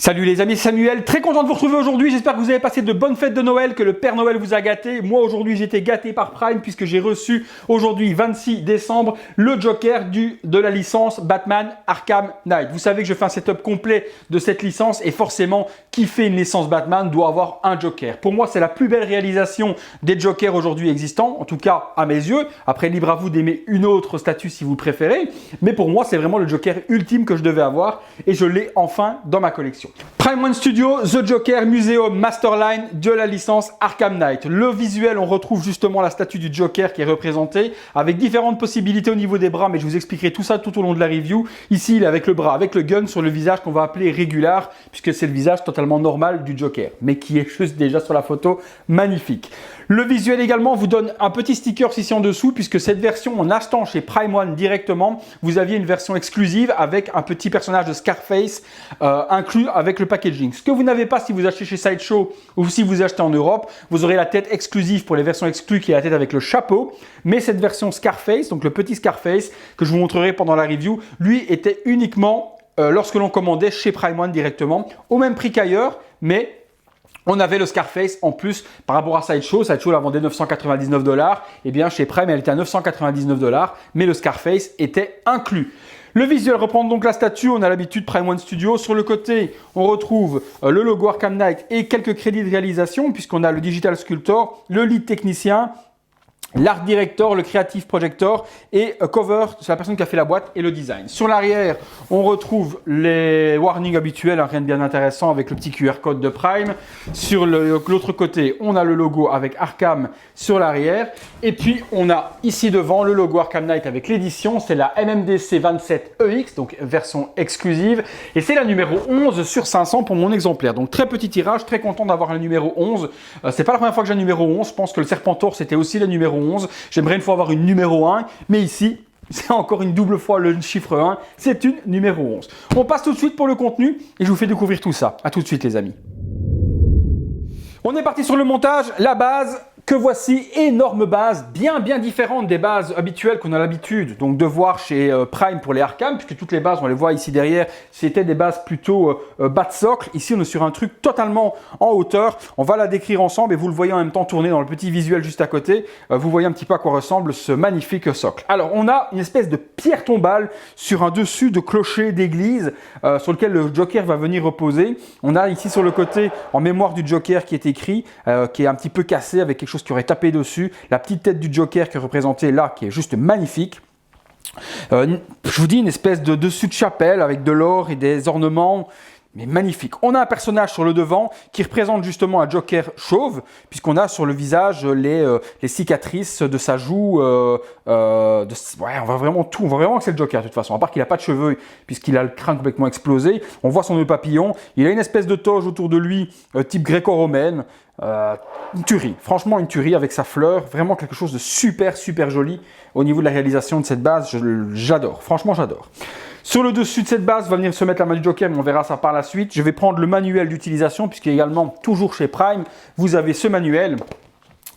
Salut les amis, c'est Samuel, très content de vous retrouver aujourd'hui, j'espère que vous avez passé de bonnes fêtes de Noël, que le Père Noël vous a gâté. Moi aujourd'hui j'ai été gâté par Prime puisque j'ai reçu aujourd'hui 26 décembre le Joker de la licence Batman Arkham Knight. Vous savez que je fais un setup complet de cette licence et forcément qui fait une licence Batman doit avoir un Joker. Pour moi c'est la plus belle réalisation des Jokers aujourd'hui existants, en tout cas à mes yeux. Après libre à vous d'aimer une autre statue si vous le préférez, mais pour moi c'est vraiment le Joker ultime que je devais avoir et je l'ai enfin dans ma collection. Prime One Studio, The Joker Museum Masterline de la licence Arkham Knight. Le visuel, on retrouve justement la statue du Joker qui est représentée avec différentes possibilités au niveau des bras, mais je vous expliquerai tout ça tout au long de la review. Ici, il est avec le bras, avec le gun sur le visage qu'on va appeler régular, puisque c'est le visage totalement normal du Joker, mais qui est juste déjà sur la photo magnifique. Le visuel également vous donne un petit sticker ici en dessous, puisque cette version, en achetant chez Prime One directement, vous aviez une version exclusive avec un petit personnage de Scarface inclus avec le packaging. Ce que vous n'avez pas si vous achetez chez Sideshow ou si vous achetez en Europe, vous aurez la tête exclusive pour les versions exclues qui est la tête avec le chapeau. Mais cette version Scarface, donc le petit Scarface que je vous montrerai pendant la review, lui était uniquement lorsque l'on commandait chez Prime One directement, au même prix qu'ailleurs, mais on avait le Scarface en plus par rapport à Sideshow. Sideshow la vendait 999 $. Et bien chez Prime, elle était à 999 $, mais le Scarface était inclus. Le visuel reprend donc la statue, on a l'habitude Prime One Studio. Sur le côté, on retrouve le logo Arkham Knight et quelques crédits de réalisation puisqu'on a le Digital Sculptor, le lead technicien, l'art director, le creative projector et cover, c'est la personne qui a fait la boîte et le design. Sur l'arrière, on retrouve les warnings habituels, rien de bien intéressant avec le petit QR code de Prime. Sur l'autre côté, on a le logo avec Arkham sur l'arrière. Et puis, on a ici devant le logo Arkham Knight avec l'édition. C'est la MMDC 27EX, donc version exclusive. Et c'est la numéro 11 sur 500 pour mon exemplaire. Donc, très petit tirage, très content d'avoir la numéro 11. C'est pas la première fois que j'ai la numéro 11. Je pense que le Serpentor, c'était aussi la numéro 11. J'aimerais une fois avoir une numéro 1, mais ici, c'est encore une double fois le chiffre 1. C'est une numéro 11. On passe tout de suite pour le contenu et je vous fais découvrir tout ça. A tout de suite les amis. On est parti sur le montage, la base que voici, énorme base, bien différente des bases habituelles qu'on a l'habitude donc de voir chez Prime pour les Arkham, puisque toutes les bases, on les voit ici derrière, c'était des bases plutôt bas de socle. Ici, on est sur un truc totalement en hauteur. On va la décrire ensemble et vous le voyez en même temps tourner dans le petit visuel juste à côté. Vous voyez un petit peu à quoi ressemble ce magnifique socle. Alors, on a une espèce de pierre tombale sur un dessus de clocher d'église sur lequel le Joker va venir reposer. On a ici sur le côté, en mémoire du Joker qui est écrit, qui est un petit peu cassé avec quelque chose qui aurait tapé dessus, la petite tête du Joker qui est représentée là, qui est juste magnifique. Je vous dis une espèce de dessus de chapelle avec de l'or et des ornements, mais magnifique. On a un personnage sur le devant qui représente justement un Joker chauve, puisqu'on a sur le visage les cicatrices de sa joue. Ouais, on voit vraiment tout. On voit vraiment que c'est le Joker de toute façon, à part qu'il n'a pas de cheveux, puisqu'il a le crâne complètement explosé. On voit son nœud papillon. Il a une espèce de toge autour de lui, type gréco-romaine. Une tuerie, franchement une tuerie avec sa fleur, vraiment quelque chose de super joli au niveau de la réalisation de cette base, j'adore, franchement j'adore. Sur le dessus de cette base va venir se mettre la main du Joker, mais on verra ça par la suite. Je vais prendre le manuel d'utilisation, puisqu'également toujours chez Prime, vous avez ce manuel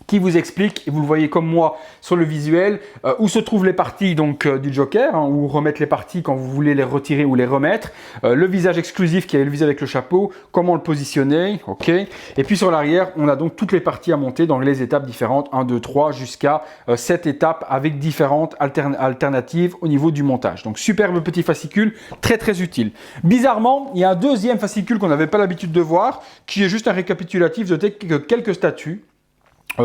qui vous explique, et vous le voyez comme moi sur le visuel, où se trouvent les parties donc, du Joker, hein, où remettre les parties quand vous voulez les retirer ou les remettre, le visage exclusif qui est le visage avec le chapeau, comment le positionner, ok. Et puis sur l'arrière, on a donc toutes les parties à monter dans les étapes différentes, 1, 2, 3, jusqu'à 7 étapes avec différentes alternatives au niveau du montage. Donc superbe petit fascicule, très utile. Bizarrement, il y a un deuxième fascicule qu'on n'avait pas l'habitude de voir, qui est juste un récapitulatif de quelques statues.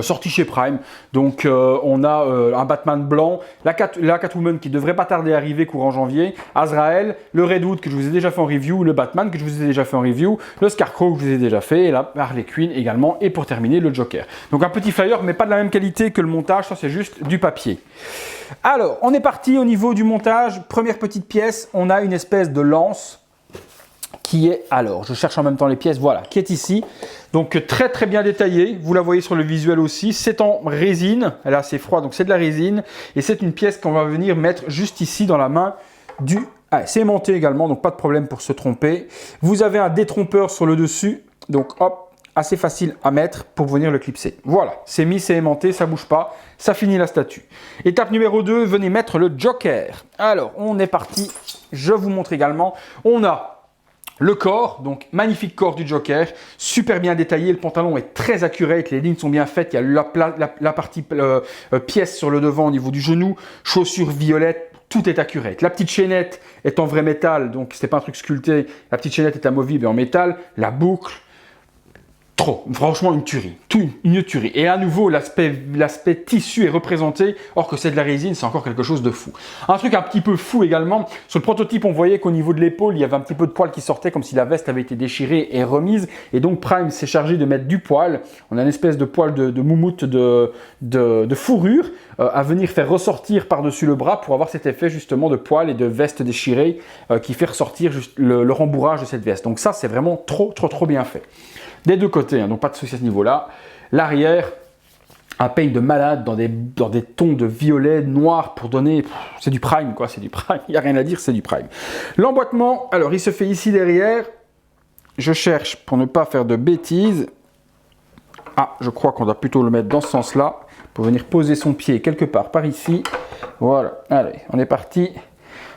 Sorti chez Prime, donc on a un Batman blanc, la Catwoman qui devrait pas tarder à arriver courant janvier, Azrael, le Redwood que je vous ai déjà fait en review, le Batman que je vous ai déjà fait en review, le Scarecrow que je vous ai déjà fait, et la Harley Quinn également, et pour terminer le Joker. Donc un petit flyer, mais pas de la même qualité que le montage, ça c'est juste du papier. Alors, on est parti au niveau du montage, première petite pièce, on a une espèce de lance, qui est, alors je cherche en même temps les pièces, voilà, qui est ici. Donc très bien détaillé, vous la voyez sur le visuel aussi, c'est en résine, elle est assez froide donc c'est de la résine. Et c'est une pièce qu'on va venir mettre juste ici dans la main du... Ah, c'est aimanté également, donc pas de problème pour se tromper. Vous avez un détrompeur sur le dessus, donc hop, assez facile à mettre pour venir le clipser. Voilà, c'est mis, c'est aimanté, ça bouge pas, ça finit la statue. Étape numéro 2, venez mettre le Joker. Alors, on est parti, je vous montre également, on a Le corps, donc magnifique corps du Joker, super bien détaillé, le pantalon est très accurate, les lignes sont bien faites, il y a la partie pièce sur le devant au niveau du genou, chaussures violettes, tout est accurate. La petite chaînette est en vrai métal, donc c'est pas un truc sculpté, la petite chaînette est amovible et en métal, la boucle, trop, franchement une tuerie, une tuerie. Et à nouveau, l'aspect tissu est représenté, or que c'est de la résine, c'est encore quelque chose de fou. Un truc un petit peu fou également, sur le prototype, on voyait qu'au niveau de l'épaule, il y avait un petit peu de poil qui sortait, comme si la veste avait été déchirée et remise. Et donc Prime s'est chargé de mettre du poil. On a une espèce de poil de moumoute de fourrure à venir faire ressortir par-dessus le bras pour avoir cet effet justement de poil et de veste déchirée qui fait ressortir juste le rembourrage de cette veste. Donc ça, c'est vraiment trop bien fait. Des deux côtés, hein, donc pas de souci à ce niveau-là. L'arrière, un paint de malade dans des tons de violet, noir pour donner... C'est du Prime, quoi, c'est du Prime. Il n'y a rien à dire, c'est du Prime. L'emboîtement, alors il se fait ici derrière. Je cherche pour ne pas faire de bêtises. Ah, je crois qu'on doit plutôt le mettre dans ce sens-là pour venir poser son pied quelque part par ici. Voilà, allez, on est parti.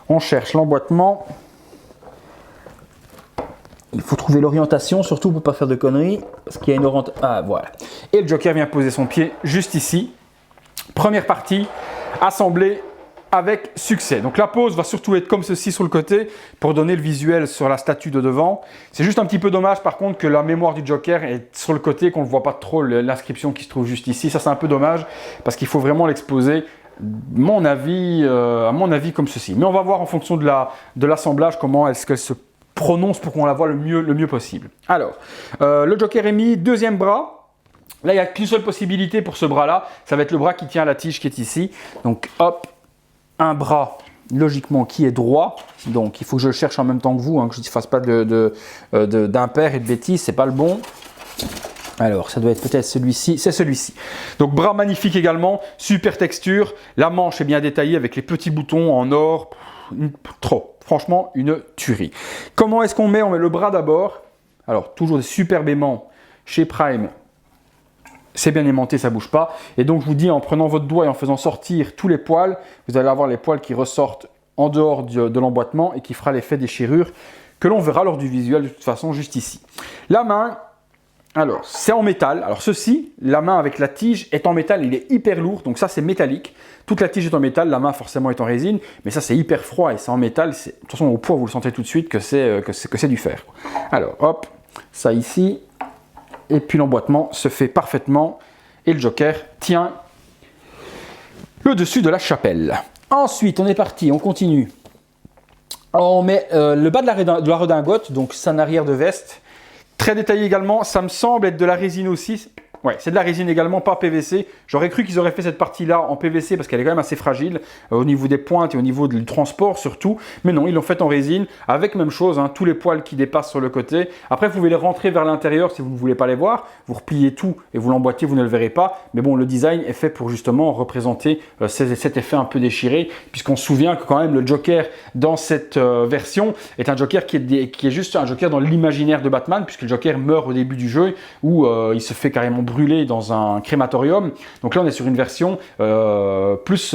On cherche l'emboîtement. Il faut trouver l'orientation, surtout pour ne pas faire de conneries, parce qu'il y a une orientation. Ah, voilà. Et le Joker vient poser son pied juste ici. Première partie, assemblée avec succès. Donc la pose va surtout être comme ceci sur le côté, pour donner le visuel sur la statue de devant. C'est juste un petit peu dommage, par contre, que la mémoire du Joker est sur le côté, qu'on ne voit pas trop l'inscription qui se trouve juste ici. Ça, c'est un peu dommage, parce qu'il faut vraiment l'exposer, à mon avis, comme ceci. Mais on va voir en fonction de l'assemblage, comment est-ce qu'elle se prononce pour qu'on la voit le mieux possible. Alors, le Joker est mis, deuxième bras. Là, il n'y a qu'une seule possibilité pour ce bras-là. Ça va être le bras qui tient la tige qui est ici. Donc, hop, un bras, logiquement, qui est droit. Donc, il faut que je le cherche en même temps que vous, hein, que je ne fasse pas d'impair et de bêtises. C'est pas le bon. Alors, ça doit être peut-être celui-ci. C'est celui-ci. Donc, bras magnifique également. Super texture. La manche est bien détaillée avec les petits boutons en or. Trop. Franchement, une tuerie. Comment est-ce qu'on met? On met le bras d'abord. Alors, toujours des superbes aimants chez Prime. C'est bien aimanté, ça ne bouge pas. Et donc, je vous dis, en prenant votre doigt et en faisant sortir tous les poils, vous allez avoir les poils qui ressortent en dehors de l'emboîtement et qui fera l'effet déchirure que l'on verra lors du visuel de toute façon juste ici. La main, alors, c'est en métal. Alors, ceci, la main avec la tige est en métal. Il est hyper lourd, donc ça, c'est métallique. Toute la tige est en métal, la main forcément est en résine, mais ça c'est hyper froid et c'est en métal. De toute façon au poids vous le sentez tout de suite que c'est du fer. Alors hop, ça ici, et puis l'emboîtement se fait parfaitement et le Joker tient le dessus de la chapelle. Ensuite on est parti, on continue. On met le bas de la redingote, donc c'est un arrière de veste. Très détaillé également, ça me semble être de la résine aussi. Ouais, c'est de la résine également, pas PVC. J'aurais cru qu'ils auraient fait cette partie-là en PVC parce qu'elle est quand même assez fragile au niveau des pointes et au niveau du transport surtout. Mais non, ils l'ont fait en résine avec même chose, hein, tous les poils qui dépassent sur le côté. Après, vous pouvez les rentrer vers l'intérieur si vous ne voulez pas les voir. Vous repliez tout et vous l'emboîtez, vous ne le verrez pas. Mais bon, le design est fait pour justement représenter cet effet un peu déchiré, puisqu'on se souvient que quand même le Joker dans cette version est un Joker qui est juste un Joker dans l'imaginaire de Batman, puisque le Joker meurt au début du jeu où il se fait carrément brûlé dans un crématorium. Donc là on est sur une version plus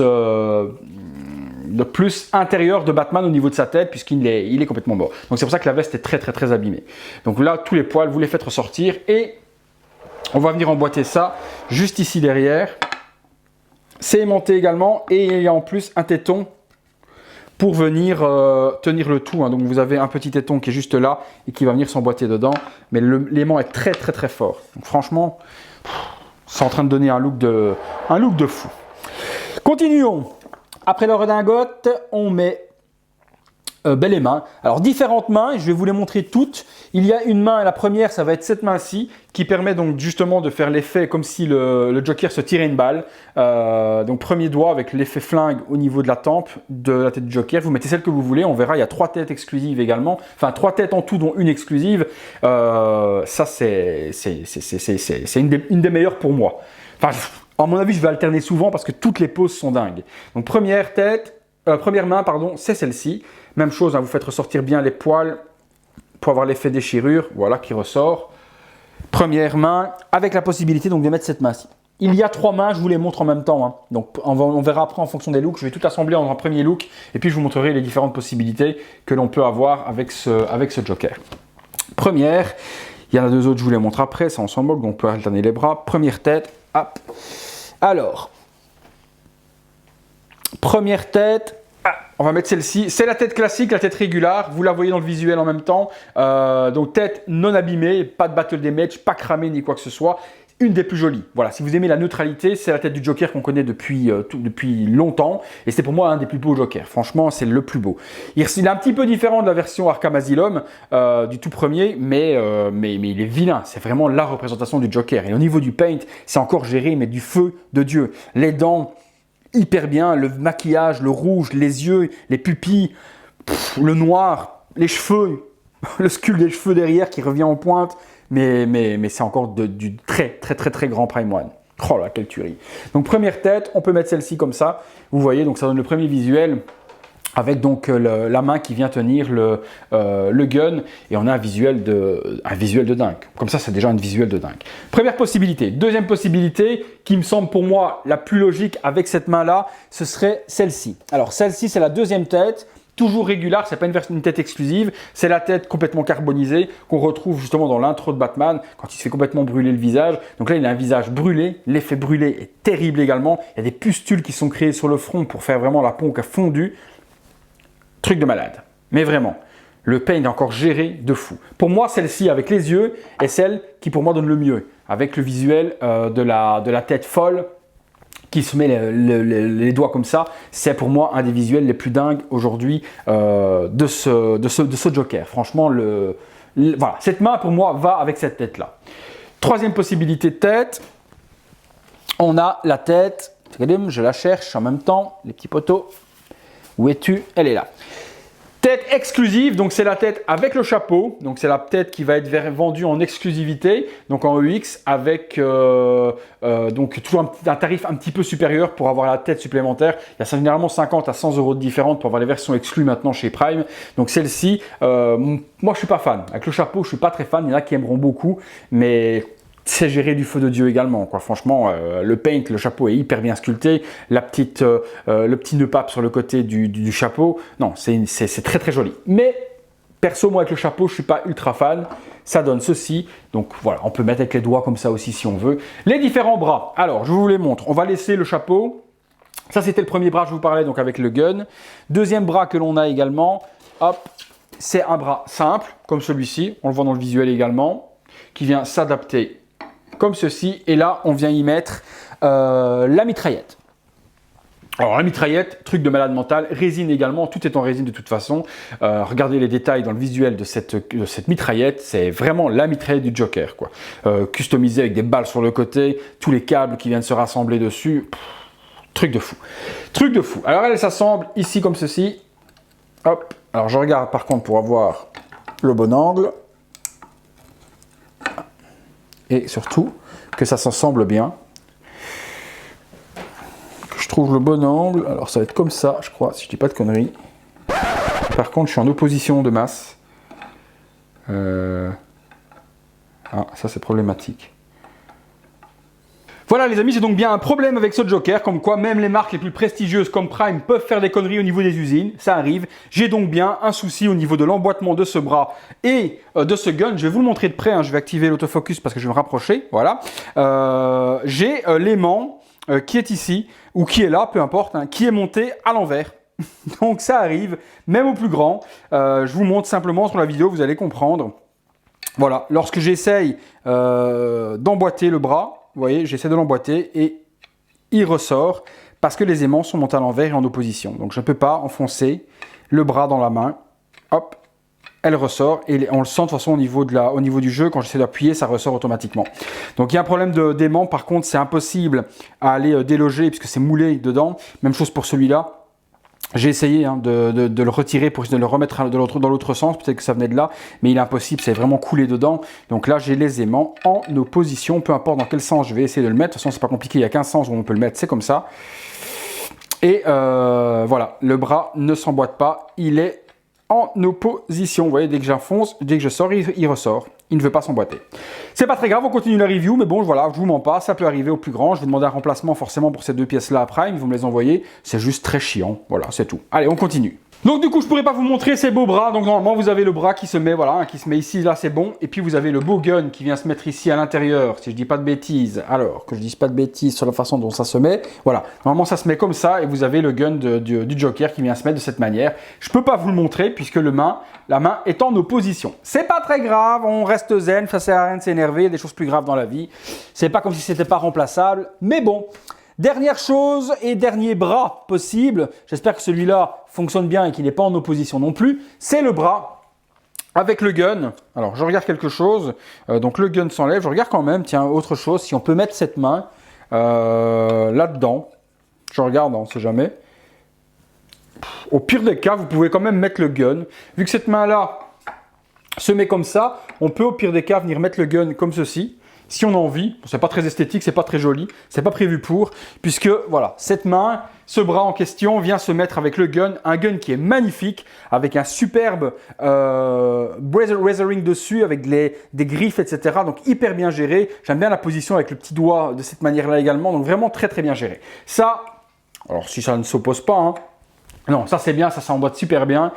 intérieure de Batman au niveau de sa tête, puisqu'il est complètement mort. Donc c'est pour ça que la veste est très abîmée. Donc là tous les poils vous les faites ressortir et on va venir emboîter ça juste ici derrière. C'est aimanté également et il y a en plus un téton pour venir tenir le tout, hein. Donc vous avez un petit téton qui est juste là et qui va venir s'emboîter dedans, mais l'aimant est très fort. Donc franchement, c'est en train de donner un look de fou. Continuons. Après la redingote, on met les mains. Alors différentes mains, et je vais vous les montrer toutes. Il y a une main, la première, ça va être cette main-ci, qui permet donc justement de faire l'effet comme si le Joker se tirait une balle. Donc premier doigt avec l'effet flingue au niveau de la tempe de la tête du Joker. Vous mettez celle que vous voulez, on verra, il y a 3 têtes exclusives également. Enfin 3 têtes en tout, dont une exclusive. Ça c'est une des meilleures pour moi. Enfin, à mon avis, je vais alterner souvent parce que toutes les poses sont dingues. Donc première main, pardon, c'est celle-ci. Même chose, hein, vous faites ressortir bien les poils pour avoir l'effet déchirure, voilà, qui ressort. Première main, avec la possibilité donc de mettre cette main-ci. Il y a 3 mains, je vous les montre en même temps, hein. Donc on verra après en fonction des looks. Je vais tout assembler en un premier look et puis je vous montrerai les différentes possibilités que l'on peut avoir avec ce joker. Première, il y en a 2 autres, je vous les montre après, c'est ensemble, donc on peut alterner les bras. Première tête, hop. Alors, première tête, on va mettre celle-ci. C'est la tête classique, la tête régulière. Vous la voyez dans le visuel en même temps. Donc tête non abîmée, pas de battle damage, pas cramée ni quoi que ce soit. Une des plus jolies. Voilà, si vous aimez la neutralité, c'est la tête du Joker qu'on connaît depuis longtemps. Et c'est pour moi un des plus beaux Jokers. Franchement, c'est le plus beau. Il est un petit peu différent de la version Arkham Asylum du tout premier, mais il est vilain. C'est vraiment la représentation du Joker. Et au niveau du paint, c'est encore géré, mais du feu de Dieu. Les dents, hyper bien. Le maquillage, le rouge, les yeux, les pupilles, le noir, les cheveux, le sculpte des cheveux derrière qui revient en pointe. Mais c'est encore du très grand Prime One. Oh là, quelle tuerie. Donc première tête, on peut mettre celle-ci comme ça. Vous voyez, donc ça donne le premier visuel avec donc la main qui vient tenir le gun et on a un visuel de dingue. Comme ça, c'est déjà un visuel de dingue. Première possibilité. Deuxième possibilité, qui me semble pour moi la plus logique avec cette main-là, ce serait celle-ci. Alors celle-ci, c'est la deuxième tête. Toujours régulière, c'est pas une tête exclusive, c'est la tête complètement carbonisée qu'on retrouve justement dans l'intro de Batman quand il se fait complètement brûler le visage. Donc là, il a un visage brûlé, l'effet brûlé est terrible également. Il y a des pustules qui sont créées sur le front pour faire vraiment la peau qui a fondu. Truc de malade, mais vraiment. Le paint est encore géré de fou. Pour moi, celle-ci avec les yeux est celle qui pour moi donne le mieux. Avec le visuel de la tête folle qui se met les doigts comme ça, c'est pour moi un des visuels les plus dingues aujourd'hui de ce Joker. Franchement, voilà, cette main pour moi va avec cette tête-là. Troisième possibilité de tête, on a la tête, je la cherche en même temps, les petits poteaux. Où es-tu? Elle est là. Tête exclusive, donc c'est la tête avec le chapeau, donc c'est la tête qui va être vendue en exclusivité, donc en EX avec donc toujours un tarif un petit peu supérieur pour avoir la tête supplémentaire. Il y a généralement 50 à 100 € de différence pour avoir les versions exclues maintenant chez Prime. Donc celle-ci, moi je suis pas fan. Avec le chapeau, je suis pas très fan. Il y en a qui aimeront beaucoup, mais c'est géré du feu de Dieu également, quoi. Franchement, le paint, le chapeau est hyper bien sculpté. Le petit nœud pape sur le côté du chapeau, non, c'est très joli. Mais perso, moi avec le chapeau, je suis pas ultra fan. Ça donne ceci. Donc voilà, on peut mettre avec les doigts comme ça aussi si on veut. Les différents bras. Alors, je vous les montre. On va laisser le chapeau. Ça, c'était le premier bras que je vous parlais, donc avec le gun. Deuxième bras que l'on a également. Hop, c'est un bras simple, comme celui-ci. On le voit dans le visuel également, qui vient s'adapter comme ceci, et là on vient y mettre la mitraillette. Alors la mitraillette, truc de malade mental, résine également, tout est en résine de toute façon. Regardez les détails dans le visuel de cette mitraillette, c'est vraiment la mitraillette du Joker, quoi. Customisée avec des balles sur le côté, tous les câbles qui viennent se rassembler dessus, truc de fou. Truc de fou. Alors elle s'assemble ici comme ceci. Hop. Alors je regarde par contre pour avoir le bon angle. Et surtout, que ça s'ensemble bien. Que je trouve le bon angle. Alors ça va être comme ça, je crois, si je dis pas de conneries. Par contre, je suis en opposition de masse. Ah, ça c'est problématique. Voilà les amis, j'ai donc bien un problème avec ce Joker, comme quoi même les marques les plus prestigieuses comme Prime peuvent faire des conneries au niveau des usines, ça arrive. J'ai donc bien un souci au niveau de l'emboîtement de ce bras et de ce gun. Je vais vous le montrer de près, hein. Je vais activer l'autofocus parce que je vais me rapprocher, voilà. J'ai l'aimant qui est ici, ou qui est là, peu importe, hein, qui est monté à l'envers. Donc ça arrive, même au plus grand. Je vous montre simplement sur la vidéo, vous allez comprendre. Voilà, lorsque j'essaye d'emboîter le bras, vous voyez, j'essaie de l'emboîter et il ressort parce que les aimants sont montés à l'envers et en opposition. Donc je ne peux pas enfoncer le bras dans la main. Hop, elle ressort et on le sent de toute façon au niveau du jeu. Quand j'essaie d'appuyer, ça ressort automatiquement. Donc il y a un problème d'aimant. Par contre, c'est impossible à aller déloger puisque c'est moulé dedans. Même chose pour celui-là. J'ai essayé de le retirer pour essayer de le remettre dans l'autre sens, peut-être que ça venait de là, mais il est impossible, c'est vraiment coulé dedans. Donc là, j'ai les aimants en opposition, peu importe dans quel sens je vais essayer de le mettre. De toute façon, c'est pas compliqué, il n'y a qu'un sens où on peut le mettre, c'est comme ça. Et voilà, le bras ne s'emboîte pas, il est en opposition. Vous voyez, dès que j'enfonce, dès que je sors, il ressort. il ne veut pas s'emboîter. C'est pas très grave, on continue la review, mais bon, voilà, je vous mens pas, ça peut arriver au plus grand. Je vais demander un remplacement forcément pour ces deux pièces-là à Prime, ils vont me les envoyer. C'est juste très chiant, voilà, c'est tout. Allez, on continue. Donc du coup, je pourrais pas vous montrer ces beaux bras. Donc normalement, vous avez le bras qui se met, voilà, hein, qui se met ici, là, c'est bon. Et puis vous avez le beau gun qui vient se mettre ici à l'intérieur. Si je dis pas de bêtises, alors que je dise pas de bêtises sur la façon dont ça se met. Voilà, normalement ça se met comme ça et vous avez le gun du Joker qui vient se mettre de cette manière. Je peux pas vous le montrer puisque la main est en opposition. C'est pas très grave, on reste zen, ça sert à rien de s'énerver. Il y a des choses plus graves dans la vie. C'est pas comme si c'était pas remplaçable, mais bon. Dernière chose et dernier bras possible, j'espère que celui-là fonctionne bien et qu'il n'est pas en opposition non plus, c'est le bras avec le gun. Alors je regarde quelque chose, donc le gun s'enlève, je regarde quand même, tiens, autre chose, si on peut mettre cette main là-dedans, je regarde, on ne sait jamais. Au pire des cas, vous pouvez quand même mettre le gun, vu que cette main-là se met comme ça, on peut au pire des cas venir mettre le gun comme ceci. Si on a envie, c'est pas très esthétique, c'est pas très joli, c'est pas prévu pour, puisque voilà, cette main, ce bras en question vient se mettre avec le gun, un gun qui est magnifique, avec un superbe weathering dessus, avec des griffes, etc. Donc hyper bien géré. J'aime bien la position avec le petit doigt de cette manière-là également, donc vraiment très très bien géré. Ça, alors si ça ne s'oppose pas, hein, non, ça c'est bien, ça s'emboîte super bien.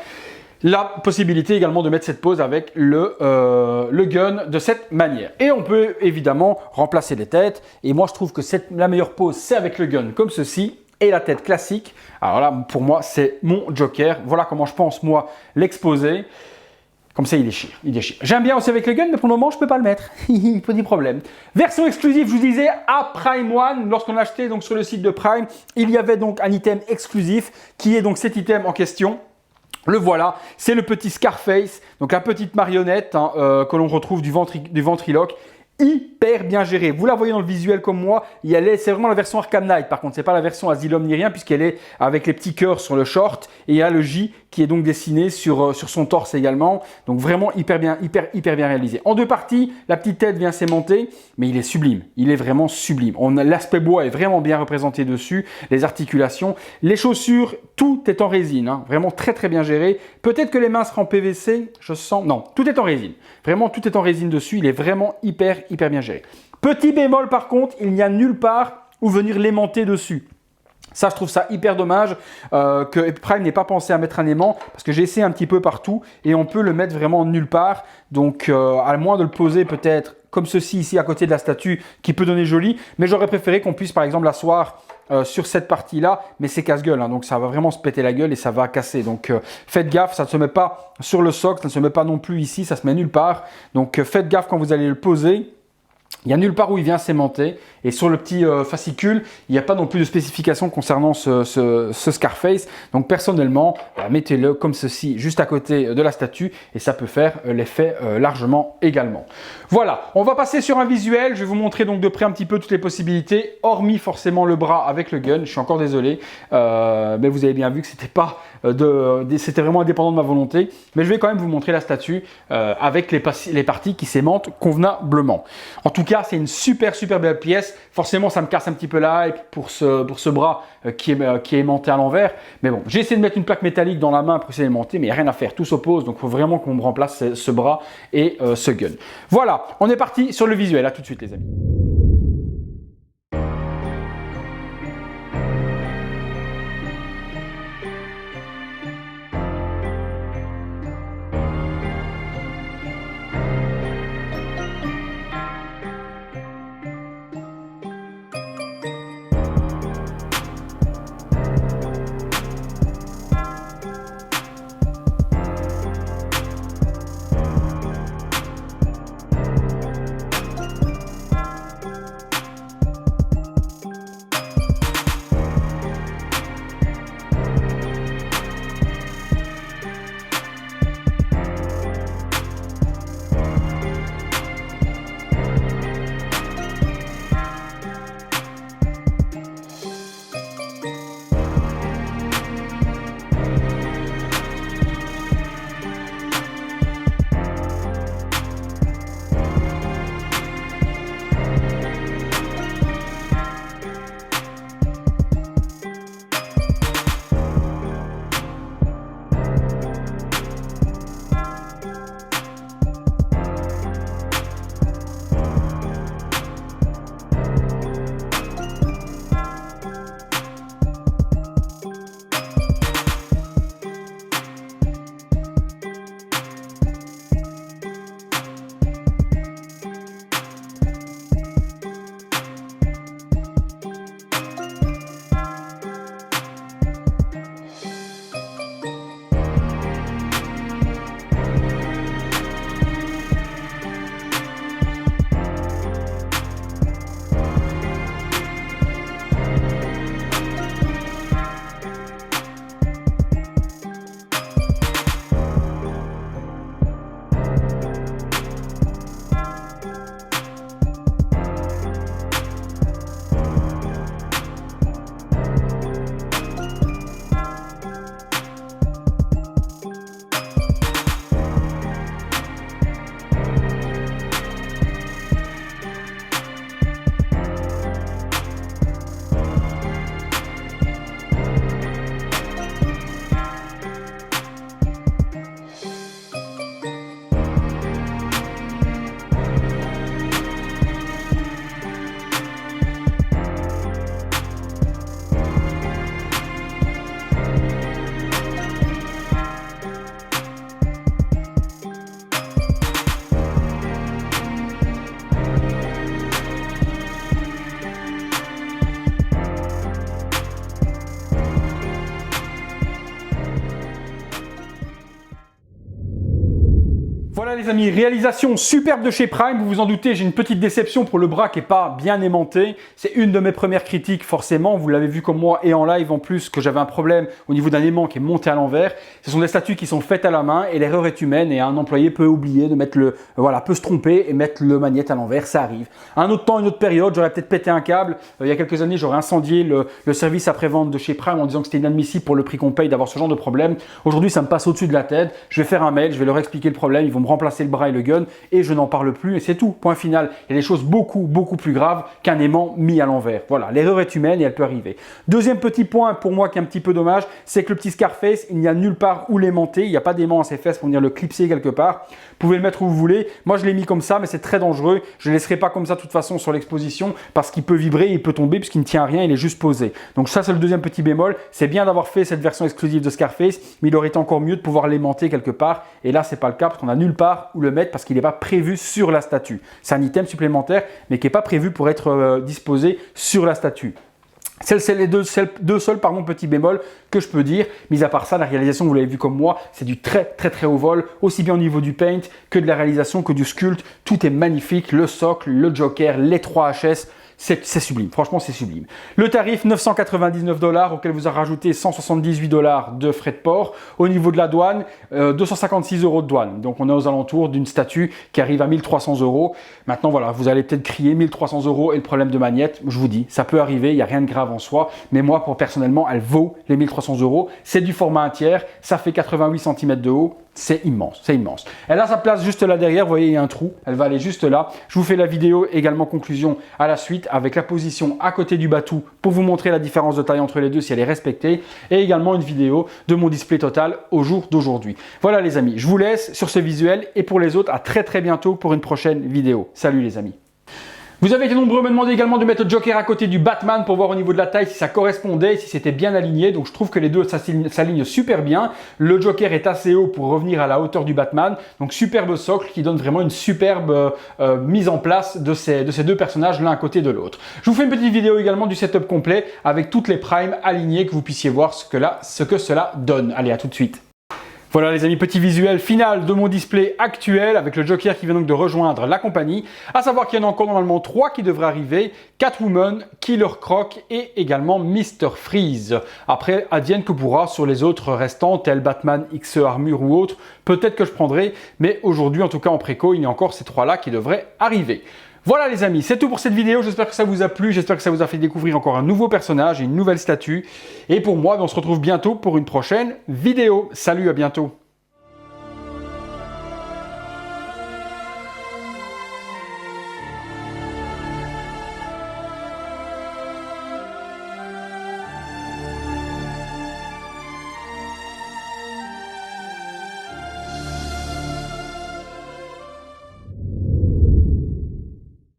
La possibilité également de mettre cette pose avec le gun de cette manière. Et on peut évidemment remplacer les têtes. Et moi, je trouve que la meilleure pose, c'est avec le gun comme ceci. Et la tête classique. Alors là, pour moi, c'est mon Joker. Voilà comment je pense, moi, l'exposer. Comme ça, il déchire. Il déchire. J'aime bien aussi avec le gun, mais pour le moment, je ne peux pas le mettre. Petit problème. Version exclusive, je vous disais, à Prime One. Lorsqu'on a acheté donc, sur le site de Prime, il y avait donc un item exclusif qui est donc cet item en question. Le voilà, c'est le petit Scarface, donc la petite marionnette hein, que l'on retrouve du ventriloque, hyper bien gérée. Vous la voyez dans le visuel comme moi, c'est vraiment la version Arkham Knight par contre, c'est pas la version Asylum ni rien puisqu'elle est avec les petits cœurs sur le short et il y a le J qui est donc dessiné sur son torse également. Donc vraiment hyper bien réalisé. En deux parties, la petite tête vient s'aimanter, mais il est sublime, il est vraiment sublime. L'aspect bois est vraiment bien représenté dessus, les articulations, les chaussures, tout est en résine, hein, vraiment très très bien géré. Peut-être que les mains seront en PVC, je sens, non, tout est en résine. Vraiment tout est en résine dessus, il est vraiment hyper bien géré. Petit bémol par contre, il n'y a nulle part où venir l'aimanter dessus. Ça, je trouve ça hyper dommage que Prime n'ait pas pensé à mettre un aimant parce que j'ai essayé un petit peu partout et on peut le mettre vraiment nulle part. Donc, à moins de le poser peut-être comme ceci ici à côté de la statue qui peut donner joli. Mais j'aurais préféré qu'on puisse par exemple l'asseoir sur cette partie-là, mais c'est casse-gueule, hein, donc ça va vraiment se péter la gueule et ça va casser. Donc faites gaffe, ça ne se met pas sur le socle, ça ne se met pas non plus ici, ça se met nulle part. Donc faites gaffe quand vous allez le poser. Il n'y a nulle part où il vient s'aimanter et sur le petit fascicule, il n'y a pas non plus de spécification concernant ce Scarface. Donc personnellement, mettez-le comme ceci juste à côté de la statue et ça peut faire l'effet largement également. Voilà, on va passer sur un visuel. Je vais vous montrer donc de près un petit peu toutes les possibilités, hormis forcément le bras avec le gun. Je suis encore désolé, mais vous avez bien vu que c'était pas c'était vraiment indépendant de ma volonté. Mais je vais quand même vous montrer la statue avec les parties qui s'aimantent convenablement. En tout cas, c'est une super belle pièce. Forcément, ça me casse un petit peu la hype pour ce bras qui est aimanté à l'envers. Mais bon, j'ai essayé de mettre une plaque métallique dans la main pour essayer d'aimanter, mais il n'y a rien à faire. Tout s'oppose, donc il faut vraiment qu'on me remplace ce bras et ce gun. Voilà, on est parti sur le visuel. À tout de suite, les amis. Voilà les amis, réalisation superbe de chez Prime, vous vous en doutez, j'ai une petite déception pour le bras qui n'est pas bien aimanté. C'est une de mes premières critiques forcément, vous l'avez vu comme moi et en live en plus que j'avais un problème au niveau d'un aimant qui est monté à l'envers. Ce sont des statues qui sont faites à la main et l'erreur est humaine et un employé peut oublier de mettre peut se tromper et mettre le magnète à l'envers, ça arrive. À un autre temps, une autre période, j'aurais peut-être pété un câble. Il y a quelques années, j'aurais incendié le service après-vente de chez Prime en disant que c'était inadmissible pour le prix qu'on paye d'avoir ce genre de problème. Aujourd'hui, ça me passe au-dessus de la tête. Je vais faire un mail, je vais leur expliquer le problème, ils vont me remplacer le bras et le gun et je n'en parle plus et c'est tout, point final. Il y a des choses beaucoup plus graves qu'un aimant mis à l'envers. Voilà, l'erreur est humaine et elle peut arriver. Deuxième petit point pour moi qui est un petit peu dommage, c'est que le petit Scarface, il n'y a nulle part où l'aimanter, il n'y a pas d'aimant à ses fesses pour venir le clipser quelque part. Vous pouvez le mettre où vous voulez. Moi je l'ai mis comme ça mais c'est très dangereux. Je ne le laisserai pas comme ça de toute façon sur l'exposition parce qu'il peut vibrer, il peut tomber puisqu'il ne tient à rien, il est juste posé. Donc ça c'est le deuxième petit bémol. C'est bien d'avoir fait cette version exclusive de Scarface, mais il aurait été encore mieux de pouvoir l'aimanter quelque part et là c'est pas le cas parce qu'on n'a nulle part où le mettre parce qu'il n'est pas prévu sur la statue. C'est un item supplémentaire mais qui n'est pas prévu pour être disposé sur la statue. C'est les deux seuls petits bémols que je peux dire. Mis à part ça, la réalisation, vous l'avez vu comme moi, c'est du très haut vol, aussi bien au niveau du paint que de la réalisation, que du sculpte. Tout est magnifique, le socle, le joker, les 3 HS. C'est sublime, franchement c'est sublime. Le tarif 999 $ auquel vous a rajouté 178 $ de frais de port. Au niveau de la douane, 256 € de douane. Donc on est aux alentours d'une statue qui arrive à 1300 €. Maintenant voilà, vous allez peut-être crier 1300 € et le problème de magnète, je vous dis, ça peut arriver, il n'y a rien de grave en soi. Mais moi, personnellement, elle vaut les 1300 €. C'est du format 1 tiers, ça fait 88 cm de haut. C'est immense, c'est immense. Elle a sa place juste là derrière, vous voyez, il y a un trou, elle va aller juste là. Je vous fais la vidéo également conclusion à la suite avec la position à côté du batou pour vous montrer la différence de taille entre les deux si elle est respectée et également une vidéo de mon display total au jour d'aujourd'hui. Voilà les amis, je vous laisse sur ce visuel et pour les autres, à très bientôt pour une prochaine vidéo. Salut les amis. Vous avez été nombreux à me demander également de mettre le Joker à côté du Batman pour voir au niveau de la taille si ça correspondait, si c'était bien aligné. Donc je trouve que les deux s'alignent super bien. Le Joker est assez haut pour revenir à la hauteur du Batman. Donc superbe socle qui donne vraiment une superbe mise en place de ces deux personnages l'un à côté de l'autre. Je vous fais une petite vidéo également du setup complet avec toutes les primes alignées que vous puissiez voir ce que cela donne. Allez, à tout de suite. Voilà les amis, petit visuel final de mon display actuel avec le Joker qui vient donc de rejoindre la compagnie. À savoir qu'il y en a encore normalement 3 qui devraient arriver. Catwoman, Killer Croc et également Mr. Freeze. Après, advienne que pourra sur les autres restants, tels Batman XE Armure ou autres. Peut-être que je prendrai, mais aujourd'hui en tout cas en préco, il y a encore ces 3 là qui devraient arriver. Voilà les amis, c'est tout pour cette vidéo, j'espère que ça vous a plu, j'espère que ça vous a fait découvrir encore un nouveau personnage et une nouvelle statue. Et pour moi, on se retrouve bientôt pour une prochaine vidéo. Salut, à bientôt.